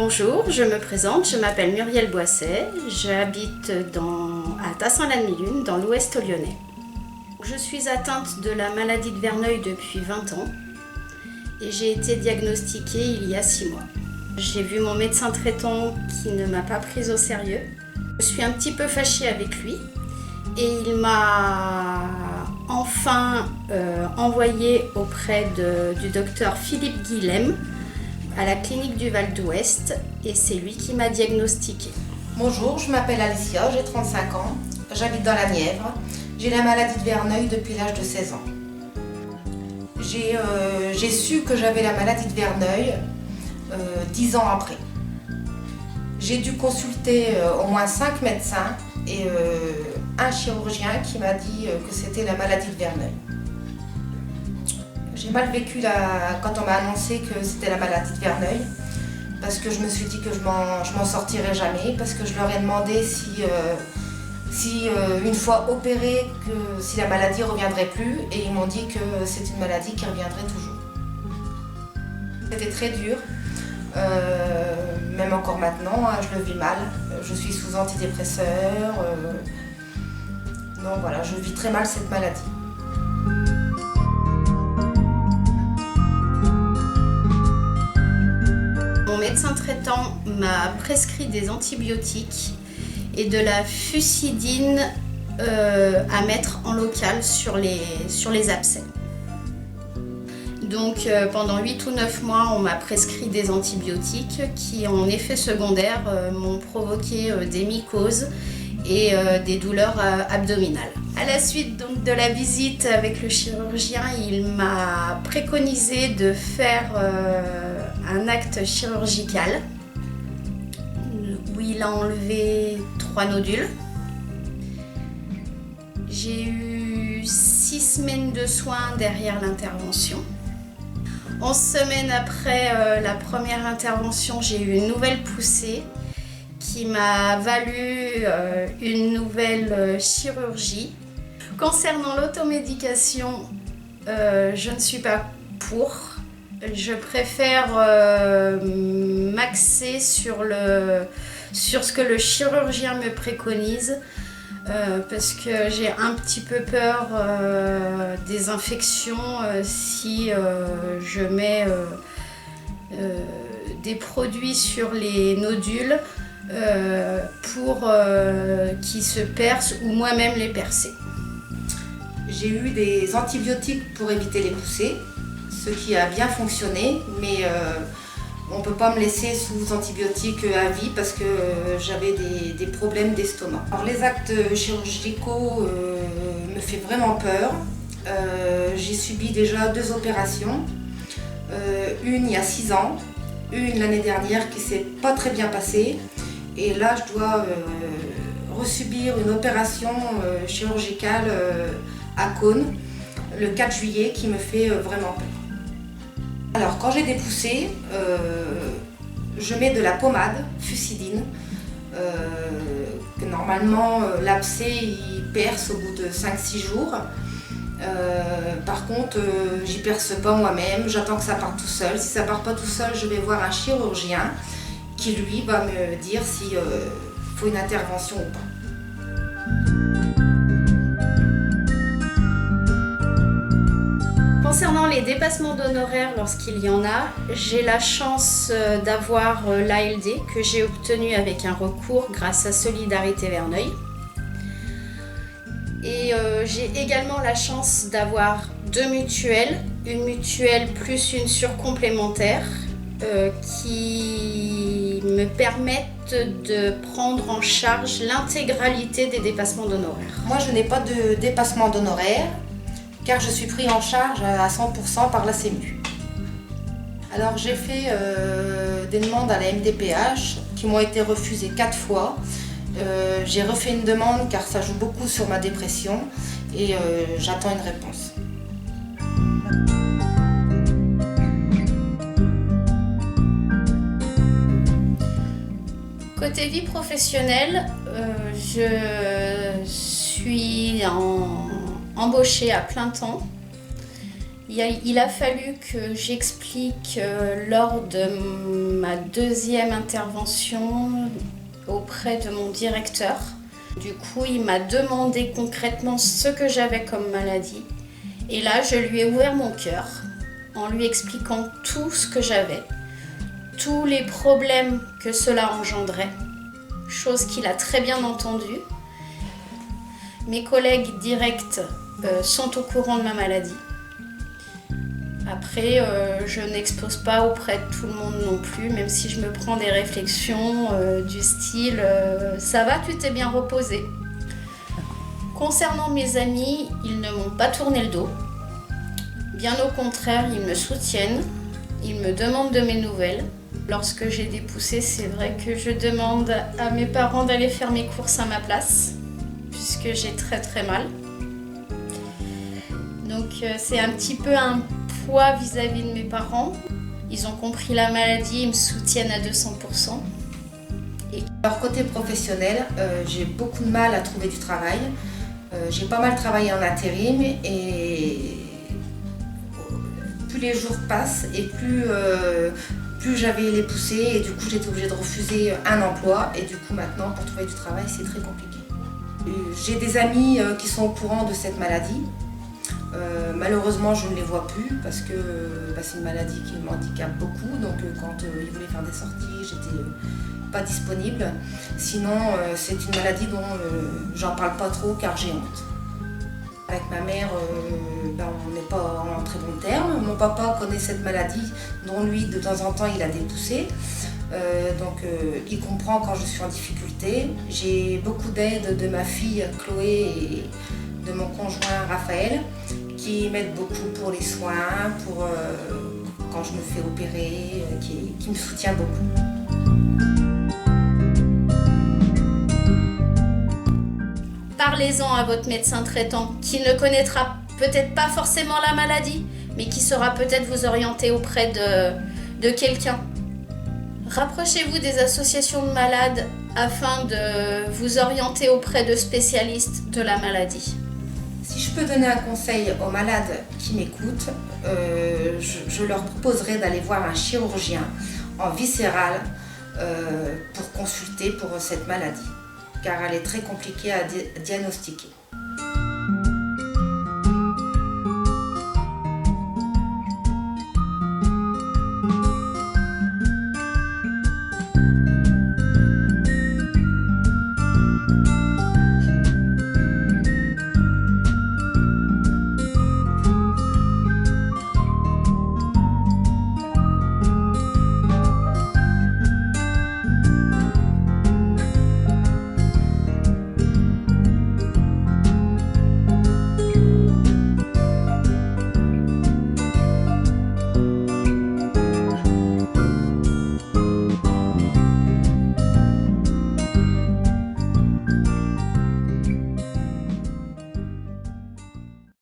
Bonjour, je me présente, je m'appelle Muriel Boisset, j'habite à Tassin-la-Demi-Lune, dans l'ouest lyonnais. Je suis atteinte de la maladie de Verneuil depuis 20 ans et j'ai été diagnostiquée il y a 6 mois. J'ai vu mon médecin traitant qui ne m'a pas prise au sérieux. Je suis un petit peu fâchée avec lui et il m'a enfin envoyé auprès du docteur Philippe Guilhem à la clinique du Val d'Ouest et c'est lui qui m'a diagnostiquée. Bonjour, je m'appelle Alicia, j'ai 35 ans, j'habite dans la Nièvre. J'ai la maladie de Verneuil depuis l'âge de 16 ans. J'ai su que j'avais la maladie de Verneuil 10 ans après. J'ai dû consulter au moins 5 médecins et un chirurgien qui m'a dit que c'était la maladie de Verneuil. J'ai mal vécu quand on m'a annoncé que c'était la maladie de Verneuil parce que je me suis dit que je m'en sortirais jamais, parce que je leur ai demandé si une fois opérée, si la maladie ne reviendrait plus, et ils m'ont dit que c'est une maladie qui reviendrait toujours. C'était très dur, même encore maintenant, hein, je le vis mal. Je suis sous antidépresseurs, donc voilà, je vis très mal cette maladie. Mon médecin traitant m'a prescrit des antibiotiques et de la fusidine à mettre en local sur les abcès. Donc pendant 8 ou 9 mois, on m'a prescrit des antibiotiques qui, en effet secondaire, m'ont provoqué des mycoses et des douleurs abdominales. À la suite donc, de la visite avec le chirurgien, il m'a préconisé de faire un acte chirurgical où il a enlevé 3 nodules. J'ai eu 6 semaines de soins derrière l'intervention. 11 semaines après la première intervention, j'ai eu une nouvelle poussée qui m'a valu une nouvelle chirurgie. Concernant l'automédication, je ne suis pas pour. Je préfère m'axer sur ce que le chirurgien me préconise parce que j'ai un petit peu peur des infections si je mets des produits sur les nodules pour qu'ils se percent ou moi-même les percer. J'ai eu des antibiotiques pour éviter les poussées, ce qui a bien fonctionné, mais on ne peut pas me laisser sous antibiotiques à vie parce que j'avais des problèmes d'estomac. Alors, les actes chirurgicaux me font vraiment peur. J'ai subi déjà 2 opérations, une il y a 6 ans, une l'année dernière qui ne s'est pas très bien passée, et là je dois resubir une opération chirurgicale à Cône le 4 juillet qui me fait vraiment peur. Alors quand j'ai des poussées, je mets de la pommade fusidine, que normalement l'abcès il perce au bout de 5-6 jours. Par contre, j'y perce pas moi-même, j'attends que ça parte tout seul. Si ça part pas tout seul, je vais voir un chirurgien qui lui va me dire s'il faut une intervention ou pas. Concernant les dépassements d'honoraires, lorsqu'il y en a, j'ai la chance d'avoir l'ALD que j'ai obtenu avec un recours grâce à Solidarité Verneuil. Et j'ai également la chance d'avoir 2 mutuelles, une mutuelle plus une surcomplémentaire qui me permettent de prendre en charge l'intégralité des dépassements d'honoraires. Moi, je n'ai pas de dépassement d'honoraires car je suis pris en charge à 100% par la CMU. Alors j'ai fait des demandes à la MDPH qui m'ont été refusées 4 fois. J'ai refait une demande car ça joue beaucoup sur ma dépression et j'attends une réponse. Côté vie professionnelle, je suis embauchée à plein temps Il a fallu que j'explique lors de ma deuxième intervention auprès de mon directeur. Du coup, il m'a demandé concrètement ce que j'avais comme maladie. Et là, je lui ai ouvert mon cœur en lui expliquant tout ce que j'avais, tous les problèmes que cela engendrait, chose qu'il a très bien entendue. Mes collègues directs sont au courant de ma maladie. Après, je n'expose pas auprès de tout le monde non plus, même si je me prends des réflexions du style « ça va, tu t'es bien reposé ». Concernant mes amis, ils ne m'ont pas tourné le dos. Bien au contraire, ils me soutiennent, ils me demandent de mes nouvelles. Lorsque j'ai des poussées, c'est vrai que je demande à mes parents d'aller faire mes courses à ma place, puisque j'ai très très mal. Donc c'est un petit peu un poids vis-à-vis de mes parents. Ils ont compris la maladie, ils me soutiennent à 200%. Alors côté professionnel, j'ai beaucoup de mal à trouver du travail. J'ai pas mal travaillé en intérim et plus les jours passent et plus j'avais les poussées et du coup j'étais obligée de refuser un emploi et du coup maintenant pour trouver du travail c'est très compliqué. J'ai des amis qui sont au courant de cette maladie. Malheureusement je ne les vois plus parce que c'est une maladie qui m'handicape beaucoup, donc quand ils voulaient faire des sorties j'étais pas disponible. Sinon c'est une maladie dont j'en parle pas trop car j'ai honte. Avec ma mère, on n'est pas en très bons termes. Mon papa connaît cette maladie dont lui de temps en temps il a des poussées. Donc il comprend quand je suis en difficulté. J'ai beaucoup d'aide de ma fille Chloé et de mon conjoint Raphaël qui m'aident beaucoup pour les soins, pour quand je me fais opérer, qui me soutient beaucoup. Parlez-en à votre médecin traitant qui ne connaîtra peut-être pas forcément la maladie, mais qui saura peut-être vous orienter auprès de quelqu'un. Rapprochez-vous des associations de malades afin de vous orienter auprès de spécialistes de la maladie. Si je peux donner un conseil aux malades qui m'écoutent, je leur proposerais d'aller voir un chirurgien en viscéral pour consulter pour cette maladie, car elle est très compliquée à diagnostiquer.